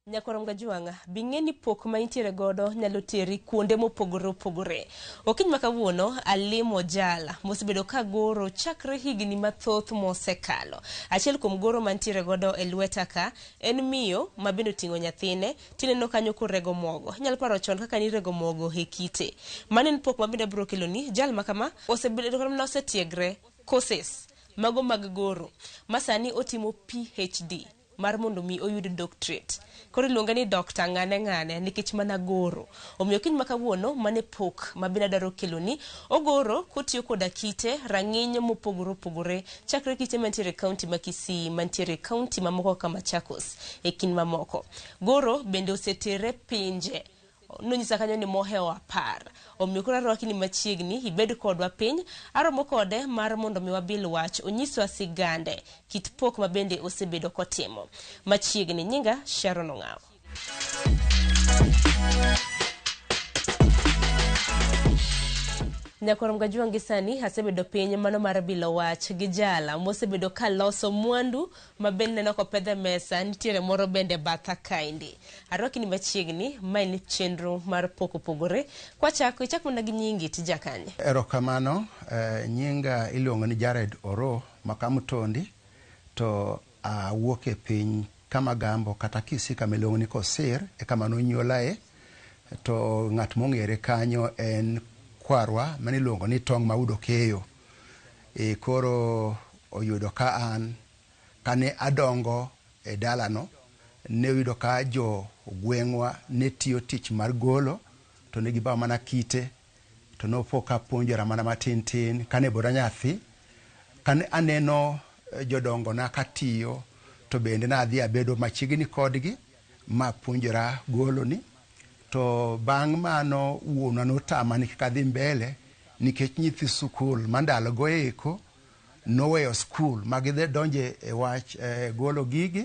Nyakorom gajuanga bingeni pok ma intiere godo nyalo teri kuonde mopogore. Okiny makawuono alimo jala mosebedo ka goro chakre higni mathoth mosekalo. Achiel kuom goro mantiere godo e lweta ka en miyo mabendo tingo nyathine tineno kanyo korego mogo. Nyalo paro chon kaka ni rego mogo e kite. Manen pok mabende bro keloni jal makama osebedo kama osetiegre courses mago mag goro. Masani otimo PhD mar mondo mi oyud doctorate. Koro iluonga ni Dr. ng'ane nikech mana goro. Omiyo kiny makawuono mane pok mabina daro keloni ogoro kotiyo koda kite rang'iny mopogore chakre kite mantiere county ma Kisii, mantiere county mamoko kaka Machakos e kin mamoko. Goro bende osetere pinje. Nonyisa kanyo ni mohewa par. Omiyo koro arwaki ni machiegni ibed kodwa piny aromo kode mar mondo mi wabil wach onyiswa sigande kit pok mabende osebedo kotimo. Machiegni nyinga Sharon Ong'aw. Nyakorom gajuangi sani hasebedo piny mano mar bilo wach gi jala mosebedo ka loso mwandu mabende neno kopedhe mesa nitiere moro bende batha kaindi. Arwaki ni machiegni maini chenro mar poko pogore kwa chako ichako na gi nyingi tijakanye. Erokamano, nyinga iluongo ni Jared Oro makamutondi to awuok e piny kama gambo kata Kisii kama iluongo ni Kosir e kama nonyuolae to ng'at mong'ere kanyo en kwarwa maniluongo ni tong' maudo keyo. Koro oyudo ka an kane adongo e dalano ne oyudo ka jo gweng'wa ne tiyo tich mar golo to ne gibawo mana kite to nopo ka puonjora mana matin kane boda nyathi kane aneno jodongo na katiyo to bende na adhi abedo machiegni kodgi ma puonjora golo ni. To bang' mano wuona notama ni kaka dhi mbele nikech nyithi skul mandalo go eko noweyo skul magidhe donje e wach golo gigi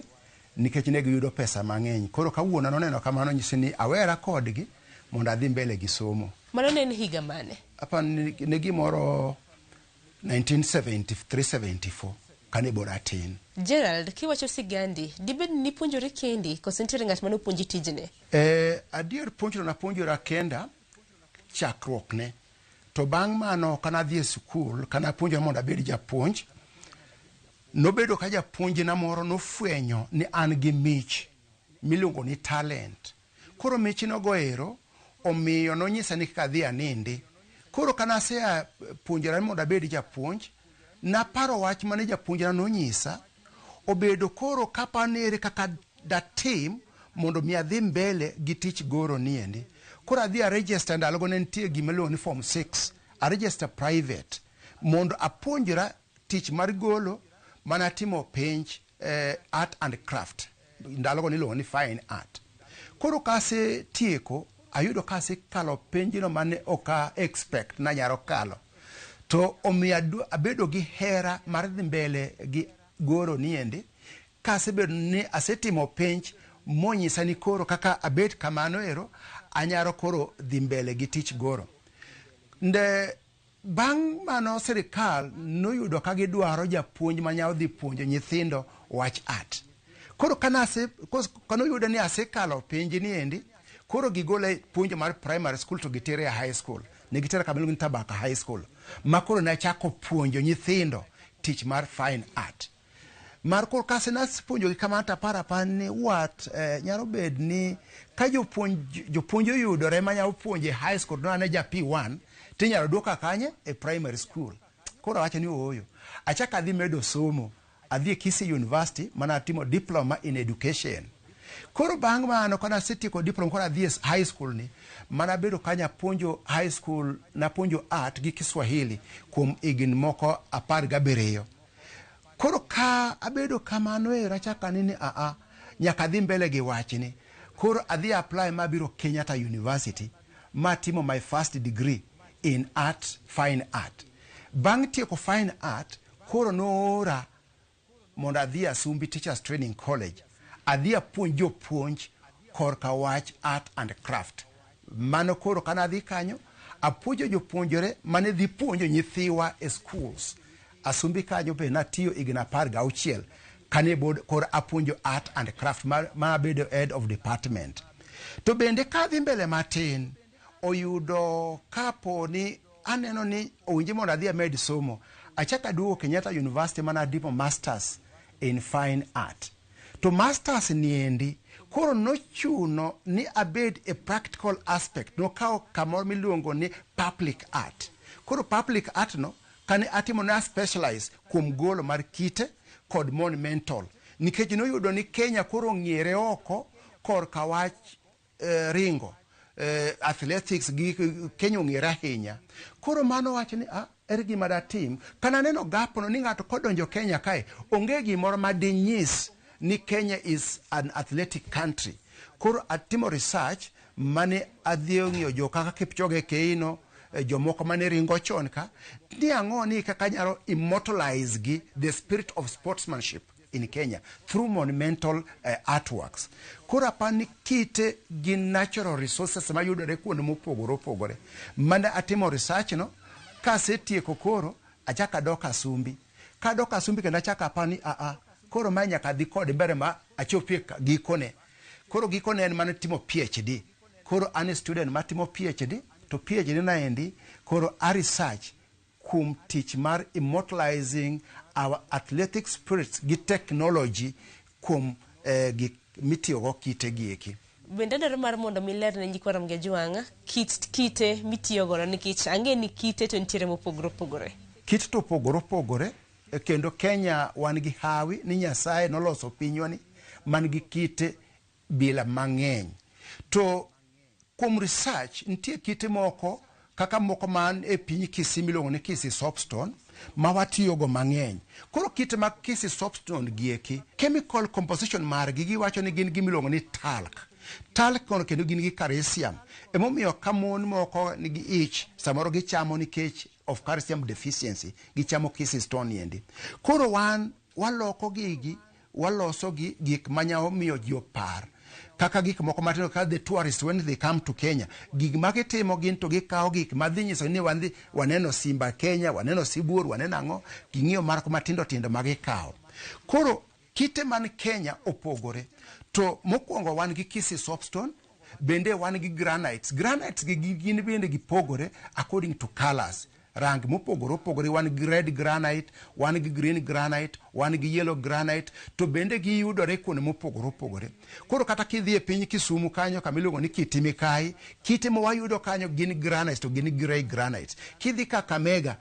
nikech ne giyudo pesa mang'eny. Koro ka wuona noneno kamano nyisi ni awera kodgi mondo adhi mbele gi somo. Mano ne en higa mane? Apa ne gimoro 1973-74 kane bora tin. Gerald, kiwacho sigandi, dibed ni puonjore kendi kosentere ng'at mano puonji tijne? Adier puonjro na puonjora kenda chakruok ne. To bang' mano kana dhi e skul, kana puonjora mondo abed japuonj, nobedo ka japuonj na moro nofwenyo ni an gi mich miluongo ni talent. Koro mich no goero omiyo nonyisa ni kaka dhi anindi. Koro kana sea puonjora mondo abed japuonj, naparo wach mane japuonjra nonyisa obedo koro kapanere kaka datim mondo mi adhi mbele gi tich goro niendi. Koro adhi a register ndalogo ne nitie gimiluongo ni form 6 a register private mondo apuonjra tich mar golo mana timo penj art and craft ndalogo niluongo ni fine art. Koro kase tieko ayudo kase kalo penjino mane oka expect na nyaro kalo to omiyo abedo gi hera mar dhi mbele gi goro niendi. Kasebedo ni asetimo penj monyisa ni koro kaka abet kamano ero anyaro koro dhi mbele gi tich goro. Bang' mano sirikal noyudo ka gidwaro japuonj manyalo dhi puonjo nyithindo wach art. Koro kanoyudo ni asekalo penj niendi koro gigole puonjo mar primary school to gitere a high school. Ne gitere kama iluongo ni Tabaka High School. Ma koro ne achako puonjo nyithindo tich mar fine art. Mar koro kase nas puonjo gi kamata para ni what nyalo bed ni ka jopuonj oyudore manyalo puonje high school no ane ja P1 tinyalo duoka kanye e primary school. Koro awacho ni oyo. Achaka adhi medo somo. Adhi e Kisii University mana timo diploma in education. Koro bang' mano kana setieko diploma koro adhi high school ni mana bedo kanya puonjo high school na puonjo art gi Kiswahili kuom higni moko 17. Koro ka abedo kamano e rachaka nini nyaka dhi mbele gi wachni. Koro adhi apply mabiro Kenyatta University ma timo my first degree in art, fine art. Bang' tieko fine art koro noora mondo adhi Asumbi Teachers Training College. Adhi apuonj jopuonj korka wach art and craft. Mano koro kana adhi kanyo apuonjo jopuonjore mane dhi puonjo nyithiwa e schools. Asumbi kanyo be natiyo higni 16 kane bod kor apuonjo art and craft ma bedo head of department. To bende kadhi mbele matin oyudo kapo ni aneno ni owinje mondo adhi amed somo, achaka duogo Kenyatta University mana dimo masters in fine art. To masters niendi koro nochuno ni abed a practical aspect, no kao kamoro miluongo ni public art. Koro public art no kane atimo na specialize kuom golo mar kite kod monumental, nikech noyudo ni Kenya koro ng'iere oko kor kawach ringo, athletics gi Kenya ong'ere ahinya. Koro mano wacho ni ere gima datim kana neno gapono ni ng'ato kodonjo Kenya kae onge gimoro madinyis ni Kenya is an athletic country. Koro atimo research mane adhi ng'iyo jo kaka Kipchoge Keino, jomoko mane ringo chon ka ni ang'o ni kaka nyalo immortalize gi the spirit of sportsmanship in Kenya through monumental artworks. Koro apani kite gi natural resources ma yudore kuonde mopogore opogore. Mane atimo research no, kasetieko koro achaka dok Asumbi. Ka dok Asumbi kendo achaka apani koro ma nyaka dhi kode mbere ma achopie gikone. Koro gikone en mane timo PhD. Koro an student ma timo PhD, to PhD na endi koro a research kum tich mar immortalizing our athletic spirits gi technology kum mitiyogo kite gieki. Bende daro mar mondo miler ne nyikwa Ramogi Juang kite mitiyogo nikech ang'e ni kite to nitiere mopogore opogore. Kit to opogore opogore kendo Kenya wan gi hawi ni Nyasaye noloso pinywani man gi kite bila mang'eny. To kuom research nitie kite moko kaka moko man e piny Kisii miluongo ni Kisii soapstone ma watiyogo mang'eny. Koro kite ma Kisii soapstone gieki chemical composition margi giwacho ni gin gimiluongo ni talc. Talc kono kendo gin gi calcium. Emomiyo ka mon moko nigi ich samoro gichamo nikech of calcium deficiency gichamo Kisii stone yendi. Koro wan waloko gigi waloso gik manyalo miyo ji opar kaka gik moko matino ka the tourists when they come to Kenya gik magitimo gin to gikawo gik madhi nyiso ni waneno simba Kenya, waneno sibuor, waneno ang'o, ging'iyo marko matindo tindo magikawo. Koro kite man Kenya opogore. To mokwongo wan gi Kisii soapstone, bende wan gi granites. Granites gin bende gipogore according to colors. Rangi mopogore opogore, wan gi red granite, wan gi green granite, wan gi yellow granite, to bende giyudore kuonde mopogore opogore. Koro kata kidhi e piny Kisumu kanyo kamiluongo ni Kitimikai, kite mawayudo kanyo gin granites to gin grey granite. Kidhi Kakamega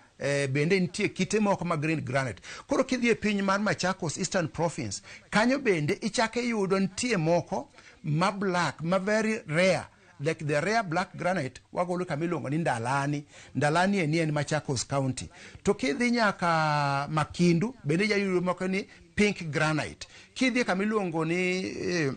bende nitie kite moko ma green granite. Koro kidhi e piny mar Machakos Eastern Province kanyo bende ichake yudo nitie moko ma black, ma very rare, like the rare black granite wagolo kamiluongo ni Ndalani. Ndalani en Machakos County. To kidhi nyaka Makindu bende jayudo moko ni pink granite. Kidhi kamiluongo ni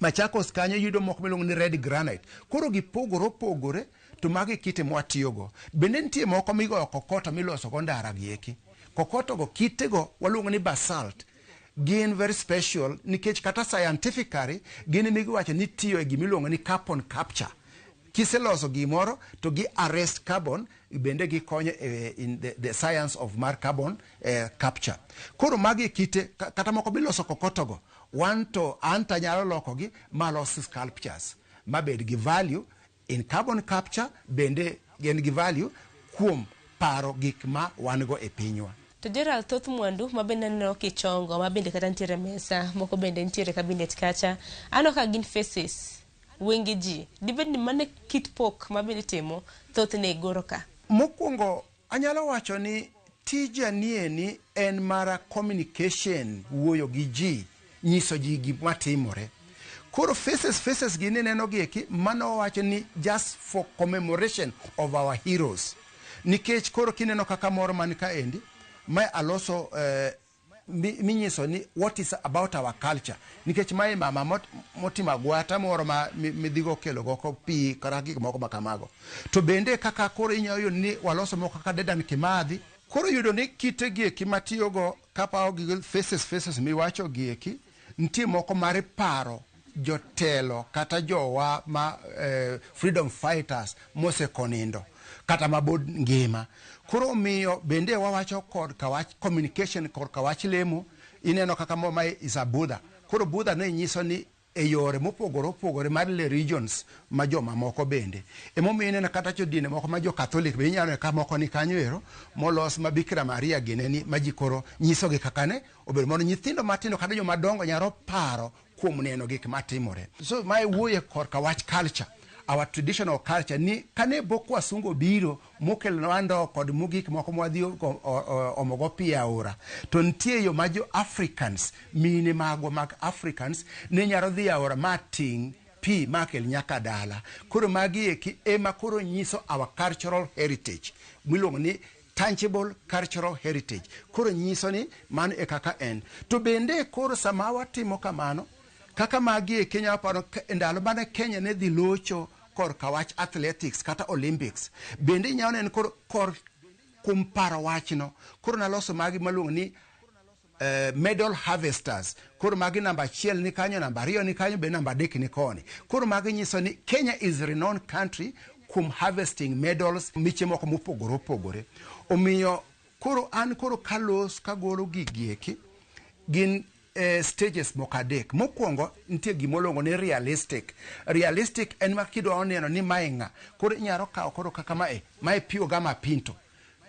Machakos kanyo yudo moko miluongo ni red granite. Koro gipogore opogore to magi kite mwatiyogo. Bende nitie moko migoyo kokoto miloso go ndara gieki. Kokoto go kitego waluongo ni basalt. Gin very special nikech kata scientifically gin migiwacho ni tiyo e gimiluongo ni carbon capture. Kiseloso gimoro to gi arrest carbon, bende gikonyo in the science of mar carbon capture. Koro magi kite kata moko biloso kokotogo wanto anta nyalo loko gi malos sculptures mabed gi value in carbon capture, bende gen gi value kuom paro gik ma wango e pinywa. To Gerald thoth mwandu mabende neno kichongo mabende kata nitiere mesa moko bende nitiere cabinet kacha ano ka gin faces wengi ji dibed ni mane kit pok mabende timo thoth ne goro ka. Mokwongo anyalo wacho ni tija nieni en mara communication, wuoyo gi ji, nyiso ji gima timore. Koro faces gini neno gieki mano wacho ni just for commemoration of our heroes. Nikech koro kineno kaka moro man ka endi mai aloso minyiso ni what is about our culture. Nikech mai mama motima gwata moro ma midhigo kelo goko pi kara gik moko makamago. To bende kaka koro inyayo ni waloso moko kaka Dedan Kimathi. Koro yudo ni kite gieki matiyogo kapao gi faces miwacho gieki nitie moko mare paro jotelo kata jowa ma freedom fighters mose konindo kata mabod ngima. Koro miyo bende wawacho kod kawach communication kod kawach lemo ineno kaka mo mae is a Buddha. Koro Buddha ne nyiso ni e yore mopogore opogore mar le regions ma joma moko bende. Emomiyo ineno kata jodine moko ma jo Catholic be inyalo ka moko ni kanyo ero molos ma Bikira Maria gine ni ma ji koro nyiso gi kaka ne obedo mondo nyithindo matindo kata joma dongo nyaro paro kuom neno gik matimore. So mae wuoye korka wach culture, our traditional culture ni kane bok wasungo biro mokel wando kod mugik moko mwadhi omogo pi aora to nitie yo ma jo Africans mine magwa mag Africans ne nyaro dhi aora mating pi makel nyaka dala. Koro magi eki ema koro nyiso our cultural heritage miluongo ni tangible cultural heritage. Koro nyiso ni mano e kaka en. To bende koro sama watimo kamano kaka magi e Kenya paro ndalo bana Kenya ne dhi locho kor kawach athletics kata Olympics. Bende nyao en kor kumparo wachno. Koro naloso magi maluongo ni medal harvesters. Koro magi namba 1 ni kanyo, namba 2 ni kanyo, be namba 3 ni koni. Koro magi nyiso ni Kenya is a renowned country kum harvesting medals miche moko mopogore opogore. Omiyo koro an koro kalos kagolo gigieki gin stages mokadek. Mokwongo nitie gimolongo ni realistic. Realistic en makidwa oneno ni mainga. Koro inyaro kao koro kaka mae Payo Gama Pinto.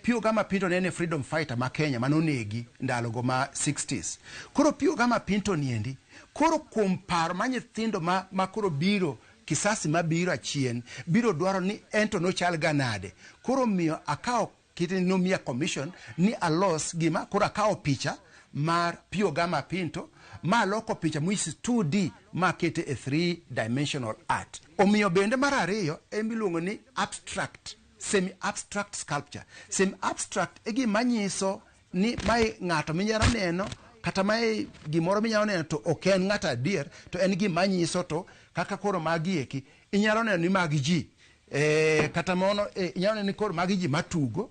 Payo Gama Pinto ne freedom fighter ma Kenya manonegi ndalogo ma 60s. Koro Payo Gama Pinto niendi. Koro kumpar manyithindo ma koro biro kisasi mabiro achien biro dwaro ni ento no chal ganade. Koro miyo akao kiti nomia commission ni alos gima koro akao picha mar Payo Gama Pinto ma loko picha mwisi 2D ma kete a 3-dimensional art. Omiyo bende mar ariyo emiluongo ni abstract, semi-abstract sculpture. Semi-abstract egi manyiso ni mai ng'ato minyaro neno kata mai gimoro minyaro neno to ok en ng'ato adier to en gimanyiso to kaka koro magi eki inyalo neno ni magi ji kata mono inyalo neno ni koro magi ji matugo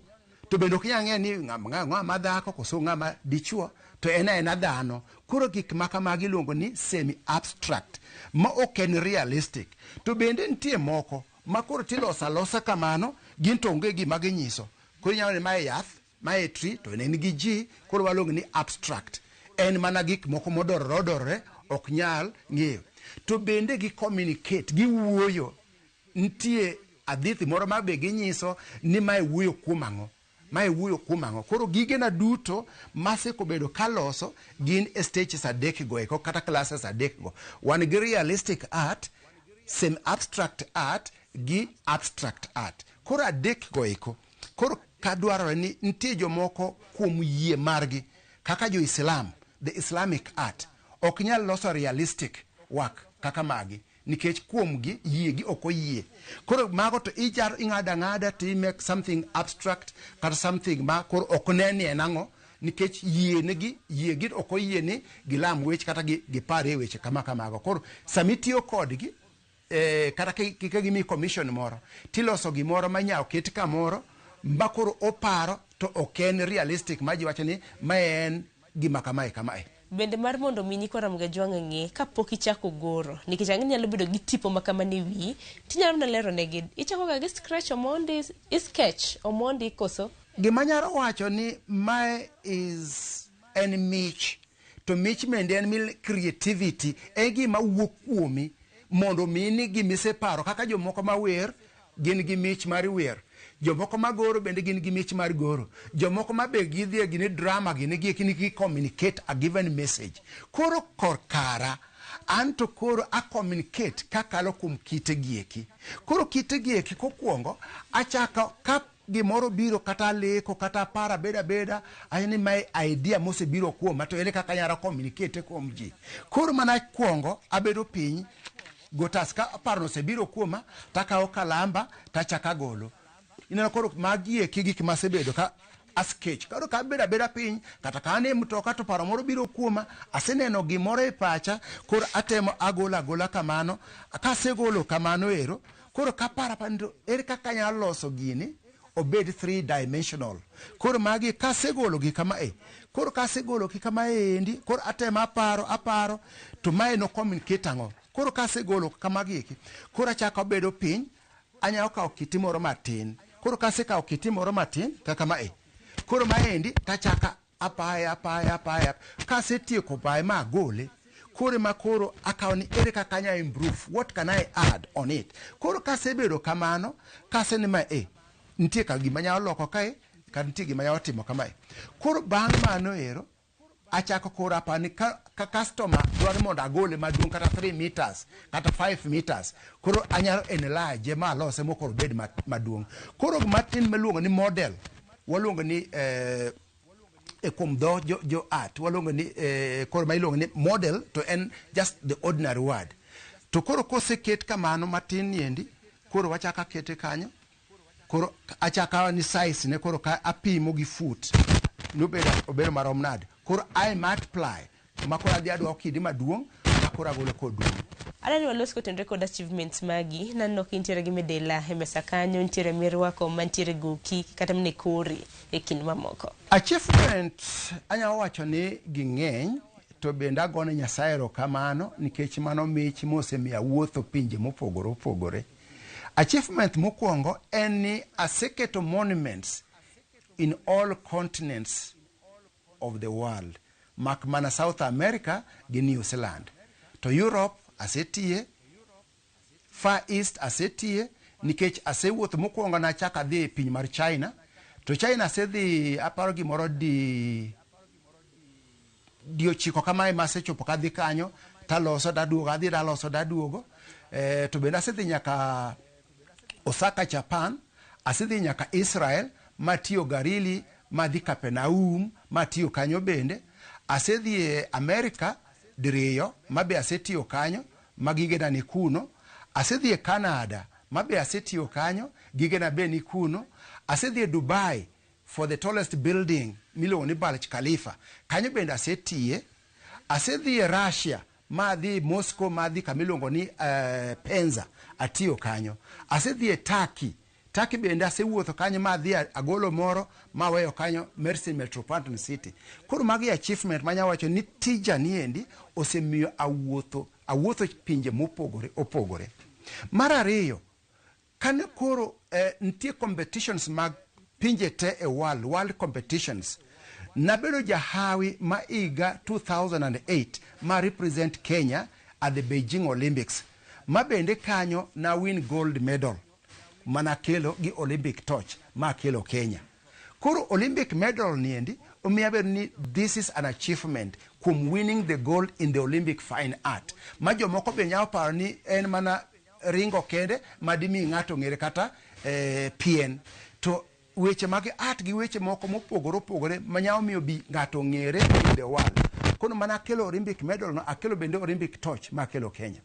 to bende ok nyang'e ni ng'a ma dhako koso ng'a ma dichuo to ena dhano. Koro gik maka magi luongo ni semi-abstract ma ok en realistic. To bende nitie moko ma koro tilosa losa kamano gin to onge gima ginyiso. Koro inyalo ni mae yath, mae tree to en gi ji, koro waluongo ni abstract. En mana gik moko modorore ok nyal ng'eyo. To bende gi communicate, gi wuoyo. Nitie adithi moro ma be ginyiso ni mae wuoyo kuom ang'o. Mae wuoyo kuom ang'o. Koro gigena duto maseko bedo kaloso gin stages adek go eko kata classes adek go. Wan gi realistic art, semi-abstract art gi abstract art. Koro adek go eko. Koro kadwaro ni nitie jomoko kuom yie margi kaka jo Islam, the Islamic art ok nyal loso realistic work kaka magi nikech kuom gi yie gi ok oyie. Koro mago to ing'ada to make something abstract kata something ma koro ok nenie nang'o nikech yie gi ok oyie ni gilam weche kata gipare weche kama kamago. Koro samitiyo kodgi kata kika gimi commission moro tiloso gimoro manyao ket kamoro ma koro oparo to ok en realistic ma ji wacho ni ma en gima kamae. Bende mar mondo mi nyiko Ramogi ng'e kapok ichako goro nikech ang'e nyalo bedo gi tipo makamani wi tinyalo na lero negi ichako ga gi scratch omondi sketch omondi koso gima nyaro wacho ni mae is en mich to mich mende en mil creativity e gima wuok kuomi mondo mini gimise paro kaka jomoko mawer gin gi mich mar wer, jomoko magoro bende gin gi mich mar goro, jomoko mabe gidhie gini drama gini gi communicate a given message. Koro korkara anto koro a communicate kakalo kum kite gieki. Koro kite gieki kokwongo achaka ka gimoro biro kata leko kata para beda ayani mai idea mose biro kuoma to ene kaka nyara communicate kuom ji. Koro mana kwongo abedo piny gotas ka parno se biro kuoma takao kalamba tachaka golo. Ineno koro magie kigik masebedo ka a sketch. Koro ka beda piny kata kane mtoka to paro moro biro kuoma aseneno gimoro e pacha koro atemo agola kamano kasegolo kamano ero koro kapara pando ere kaka nyalo loso gini obed 3-dimensional. Koro magi kasegolo gi kama koro kasegolo gi kama endi koro atemo aparo to mae no communicate ang'o. Koro kasegolo kama gieki koro achako bedo piny anyalo kao kiti moro matin. Koro kasekao kiti moro matin kaka koro maendi tachaka apaya kasetieko paye ma gole kore makoro akawni ere kaka nya improve, what can I add on it. Koro kasebedo kamano kaseni ma nitie ka gima nyalo loko kae ka nitie gima nyalo timo kamae. Koro bang' mano ero achako koro apani ka customer dwaro mondo agole maduong' kata 3 meters kata 5 meters, koro anyalo enlarge ma lose mokoro bed maduong'. Koro matin meluongo ni model waluongo ni kuom dho jo art waluongo ni koro ma iluongo ni model to en just the ordinary word. To koro koseket kamano matin niendi, koro wachaka kete kanyo, koro achaka ni size ne koro ka apimo gi foot obedo marom nade, koro I multiply makoro adhi adwa kidi maduong' makoro agolo koduong'. Adani walos kotenre kod achievements magi, nanno kintiere gi medela e mesa kanyo, ntiere mirwako mantiere goki kata mne kori e kind mamoko. Achievement anyalo wacho ni ging'eny, to bende agone Nyasaye erokamano nikech mano mich mosemiya wuotho pinje mopogore opogore. Achievement mokwongo en ni aseketo monuments in all continents of the world, mak mana South America gi New Zealand. To Europe asetie, Far East asetie, nikech asewuotho mokwongo na chaka dhi piny mar China. To China asedhi aparo gimoro di ochiko kamae masechopo kadhi kanyo taloso daduogo, adhi daloso daduogo. To bende asedhi nyaka Osaka Japan, asedhi nyaka Israel matiyo Galili, madhi Kapernaum matiyo kanyo bende. Asedhi America diriyo mabe asetiyo kanyo magigena ni kuno. Asedhi Canada mabe asetiyo kanyo gigena be ni kuno. Asedhi Dubai for the tallest building miluongo ni Burj Khalifa kanyo bende asetiye. Asedhi Russia madhi Moscow madhi kamiluongo ni Penza atiyo kanyo. Asedhi Turkey bende asewuotho kanyo madhi agolo moro maweyo kanyo Mersin Metropolitan City. Koro magi achievement manya wacho ni tija niendi osemiyo awuotho pinje mopogore opogore. Mar ariyo, kane koro nitie competitions mag pinje te e world competitions, nabedo jahawi ma iga 2008 ma represent Kenya at the Beijing Olympics, ma bende kanyo na win gold medal mana kelo gi Olympic torch ma kelo Kenya. Koro Olympic medal niendi omiya bedo ni this is an achievement kuom winning the gold in the Olympic fine art, ma jomoko be nyalo paro ni en mana ringo kende madimi ng'ato ng'ere kata pien. To weche mag art gi weche moko mopogore opogore manyalo miyo bi ng'ato ng'ere in the world. Kono mana akelo Olympic medal no, akelo bende Olympic torch ma kelo Kenya.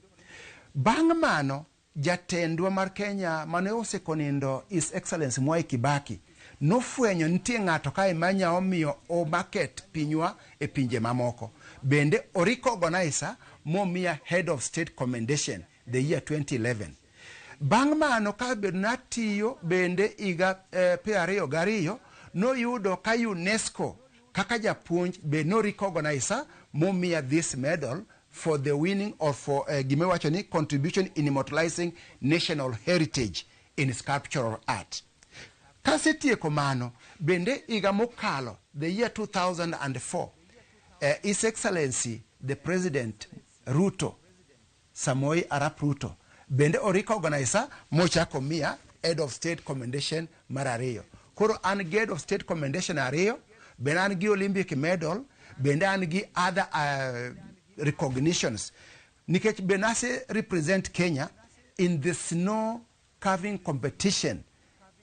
Bang' mano jatendwa mar Kenya mane osekonindo His Excellency Mwai Kibaki nofwenyo nitie ng'ato kae manyalo miyo o market pinywa e pinje mamoko. Bende orecognize momiya Head of State Commendation the year 2011. Bang' mano ka bedo natiyo bende iga ariyo gariyo noyudo ka UNESCO kaka japuonj be no recognize momiya this medal for the winning or for gimewacho ni contribution in immortalizing national heritage in sculptural art. Kasetieko mano bende iga mokalo the year 2004 His Excellency the President Ruto Samoei Arap Ruto bende orecognize mochako miya Head of State Commendation mar ariyo. Koro an gi Head of State Commendation ariyo, bende an gi Olympic medal, bende an gi other recognitions. Nikech benase represent Kenya in the snow carving competition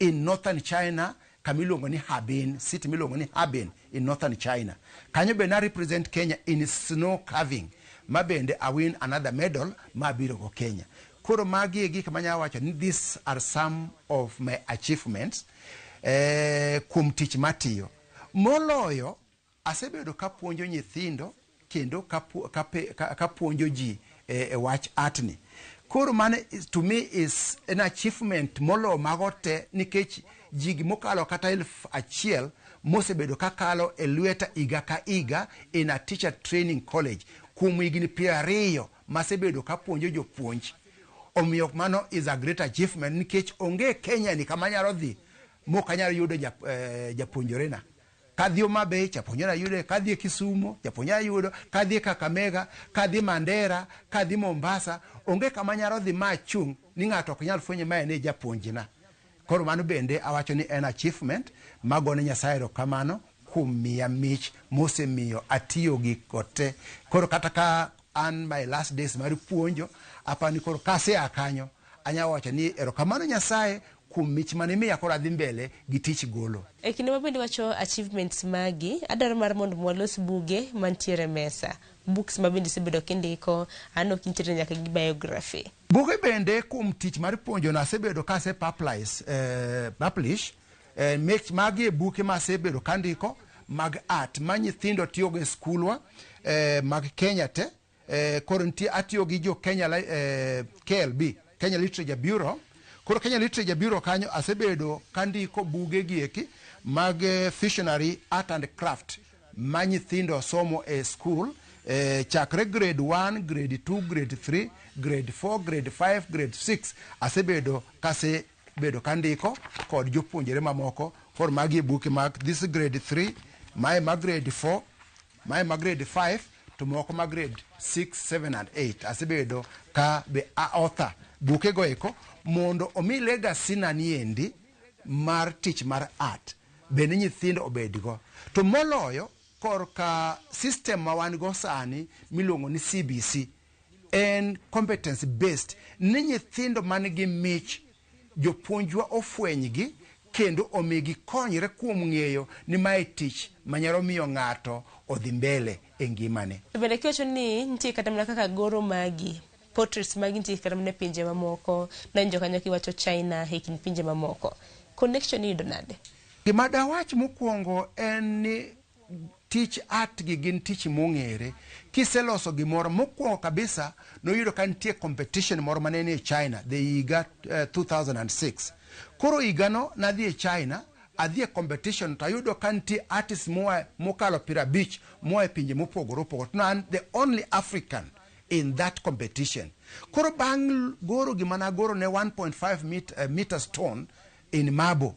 in northern China kamilongo ni Harbin, city milongo ni Harbin in northern China. Kanyo bena represent Kenya in snow carving. Mabende I win another medal mabiro go Kenya. Koro magi gik manya wacho ni these are some of my achievements kuom tich matiyo. Moloyo asebedo kapuonjo nyithindo kendo kapuonjo ji e wach art ni. Koro mane to me is an achievement molo magote nikech jigi mokalo kata 1,000 mosebedo kakalo e lweta iga ka iga in a teacher training college kuom higni 20 masebedo kapuonjo jopuonj. Omiyo mano is a great achievement nikech onge Kenya ni kama nyalo dhi mokanyalo yudo japuonjore na. kadhi Homabay japuonjre ayude, kadhi Kisumu japuonjre ayudo, kadhi Kakamega, kadhi Mandera, kadhi Mombasa, onge kama nyalo dhi machung ni ng'ato ok nyal fwenye ma en japuonjna. Koro mano bende awacho ni en achievement magone Nyasaye erokamano kuom miya mich mosemiyo atiyo gi kote. Koro kata ka an my last days mar puonjo, apani koro kase akanyo anya wacho ni erokamano Nyasaye kuom mich mane miya koro adhi mbele gi tich golo. E kinde mabende wacho achievements magi, adwaro mar mondo mwalos buge mantiere mesa. Books mabende isebedo kindiko, ano kintiere nyaka gi biography. Buge bende kuom tich mar puonjo na asebedo ka ase publish magi buke ma asebedo kandiko mag art ma nyithindo tiyogo e skulwa mag Kenya te. Koro nitie atiyo gi jo Kenya KLB, Kenya Literature Bureau. Koro Kenya Literature Bureau kanyo asebedo kandiko buge gieki mag visionary art and craft ma nyithindo somo e school, chakre grade 1, grade 2, grade 3, grade 4, grade 5, grade 6 asebedo kasebedo kandiko kod jopuonjre mamoko. Koro magi buke mag this grade 3, my grade 4, my grade 5, to moko mag grade 6, 7 and 8 asebedo ka be author buke go eko mondo omi legacy na niendi mar tich mar art bende nyithindo obedgo. To moloyo korka system ma wan go sani miluongo ni CBC en competence based, ni nyithindo man gi mich jopuonjwa ofwenygi kendo omigi konyre kuom ng'eyo ni mae tich manyalo miyo ng'ato odhi mbele e ngimane. Bende kiwacho ni nitie kata mana kaka goro magi, portraits magi nitie kata mana pinje mamoko, na njo kanyo kiwacho China, hekin pinje mamoko. Connection iyudo nade? Gima dawach mokwongo en ni tich art gi gin tich mong'ere. Kiseloso gimoro mokwongo kabisa noyudo ka nitie competition moro manene e China the higa 2006. Koro higano nadhi e China, adhi e competition to ayudo ka nitie artists mokalo 50 moa e pinje mopogore opogore. No, I'm the only African in that competition. Koro bang' goro gima nagoro ne 1.5 meter stone in marble,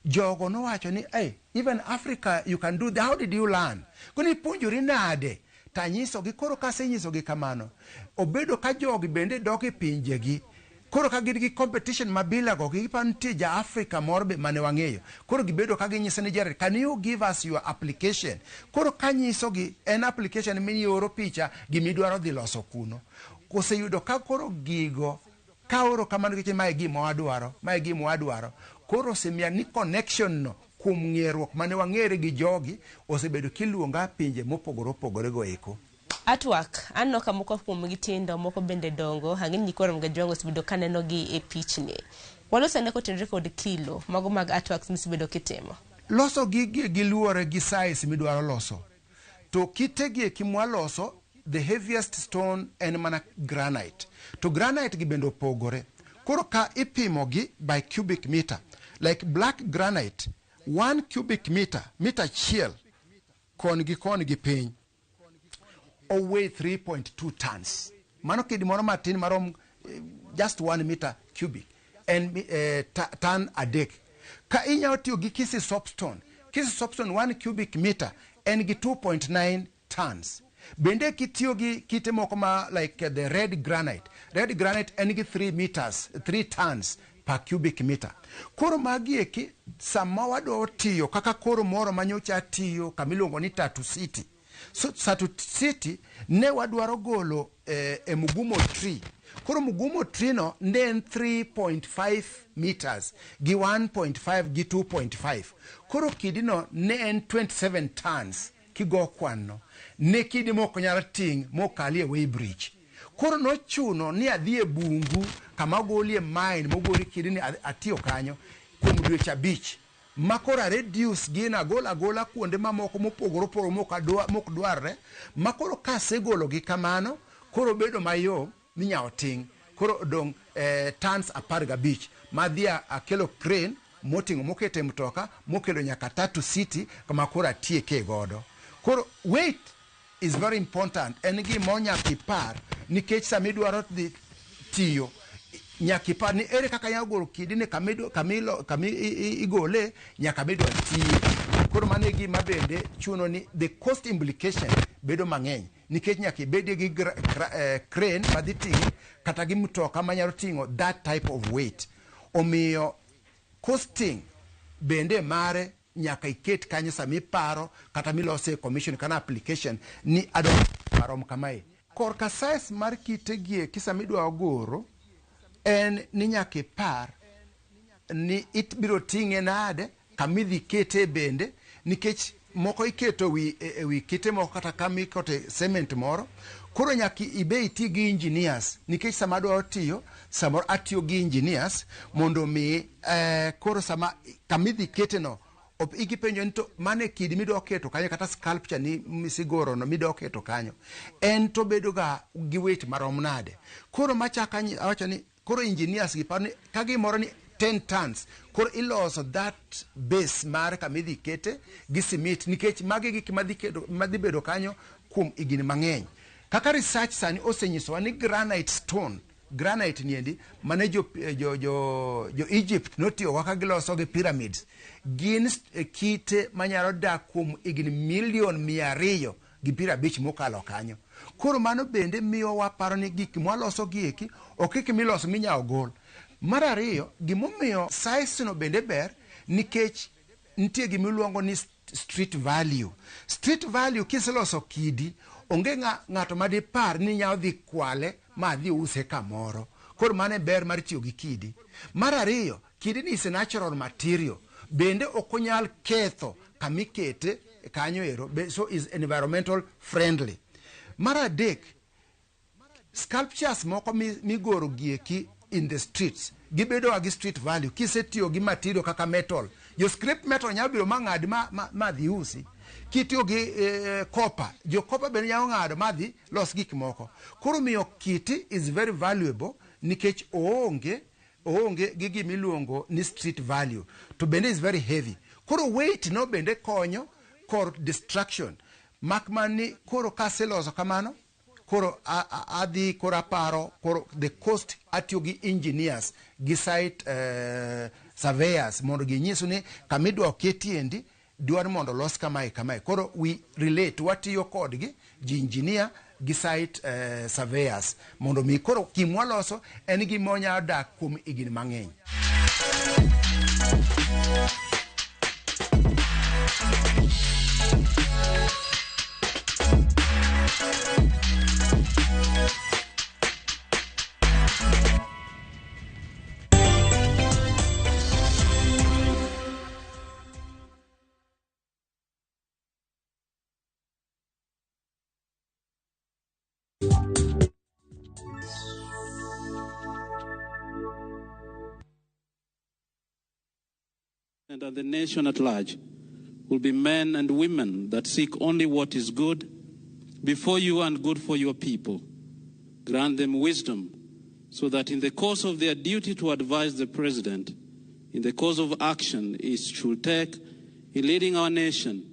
jogo nowacho ni, hey, even Africa you can do that. How did you learn? Koni puonjori nade? Tanyisogi. Koro kasenyisogi kamano, obedo ka jogi bende dok e pinjegi. Koro ka gin gi competition mabila go gipantie ja Africa morbe mane wang'eyo. Koro gibedo ka ginyiso ni Jared, can you give us your application? Koro kanyisogi en application mioro picha gimidwaro dhi loso kuno. Koseyudo ka koro gigo ka oro kamano giche mae gima wadwaro. Koro semia ni connection no kuom ng'eruok mane wang'ere gi jogi osebedo kiluonga pinje mopogore opogore go eko. Artwork, anno ka moko kuom gitindo, moko bende dongo, hangin nyikoro mga jwango sibedo kaneno gi e pichni. Waloso ne kotenre kod kilo, mago mag artworks misibedo kitimo. Loso gi luore gi size midwaro loso. To kitegi kimwa loso, the heaviest stone en mana granite. To granite gi bende opogore. Koro ka ipimo gi by cubic meter. Like black granite, 1 cubic meter achiel, kon gi piny, weigh 3.2 tons. Mano kidi moro matin marom just 1 meter cubic and ton a day. Ka inyalo tiyo gi kisi soapstone 1 cubic meter en gi 2.9 tons. Bende kitiyo gi kite moko ma like the red granite en gi 3 tons per cubic meter. Koro magi eki sama wado tiyo kaka koro moro manyocha tiyo kamilongo ni Tatu City. So Tatu City ne wadwaro golo e mugumo tree. Koro mugumo tree no ne en 3.5 meters gi 1.5 gi 2.5. Koro kidi no ne en 27 tons kigo kwano. Ne kidi moko nyalo ting mokali e Weybridge. Koro no chuno ni adhi e bungu kama golie mine mogori kidi ni atiyo kanyo kuom dweche 5. Makora reduce gina gola kuonde mamoko mopogoro poro mok dwarre. Makoro kasegolo gi kamano, koro bedo mayom minyao ting. Koro dong tons 15 madhia akelo crane motingo mokete mtoka mokelo nyaka Tatu City kama kora tieke godo. Koro weight is very important. En gi mo nyaka ipar nikech samidwaro dhi tiyo nyaka ipar ni ere kaka nyalo golo kidi ni igole nyaka midwa tiyo. Koro mane gima bende chuno ni the cost implication bedo mang'eny nikech nyaka ibedie gi crane madhi ting'i kata gi mtoka manyalo ting'o that type of weight. Omiyo costing bende mare nyaka iket kanyo sami paro kata milose commission kana application ni adwa marom kamae. Korka size mar kitegie kisami dwa goro en ni nyaka ipar ni itbiro ting'e nade kamidhi kete bende nikech moko iketo wi kite moko kata kamikote cement moro. Koro nyaka ibe iti gi engineers nikech sama adwa tiyo samoro atiyo gi engineers mondo mi koro sama kamidhi kete no igipenjo nito mane kidi midwa keto kanyo kata sculpture ni misigoro no midwa keto kanyo en to bedo ga gi weight marom nade. Koro machaka awacho ni koro engineers gipani kagi moro ni 10 tons koro iloso that base mar kamidhi kete gi simit nikech magi gik madhi bedo kanyo kuom igini mang'eny. Kaka research sani osenyisowa ni granite stone, granite niendi mane jo Egypt notiyo waka giloso gi pyramids gin kite manyalo dak kuom igini milion 200 gi 50 mokalo kanyo. Koro mano bende miyo waparo ni gik mwaloso gieki ok miloso minyao gol. Mar ariyo gimomiyo size no bende ber nikech nitie gimiluongo ni street value. Street value kiseloso kidi onge ng'ato madipar ni nyao dhi kwale ma dhi use kamoro. Koro mane ber mar tiyo gi kidi. Mar ariyo kidi ni is a natural material bende okonyal ketho kamikete kanyo ero so is environmental friendly. Mar adek sculptures moko migoro gieki in the streets gibedo agi street value kisetiyo gi material kaka metal. Jo scrap metal nyalo biro mang'adi ma dhi usi. Kitiyo gi copper, jo copper bende nyalo ng'ado ma dhi los gik moko. Koro miyo kiti is very valuable nikech oonge gi gimiluongo ni street value to bende is very heavy. Koro weight no bende konyo kor destruction. Makmani koro kaseloso kamano koro adhi koro aparo koro the cost atiyo gi engineers gi site surveyors mondo ginyiso ni kamidwa ketiendi dwar mondo los kamae. Koro we relate watiyo kodgi ji engineer gi site surveyors mondo mi koro kimwaloso en gimonya dak kuom igini mang'eny. And the nation at large will be men and women that seek only what is good before you and good for your people. Grant them wisdom so that in the course of their duty to advise the president, in the course of action he should take in leading our nation,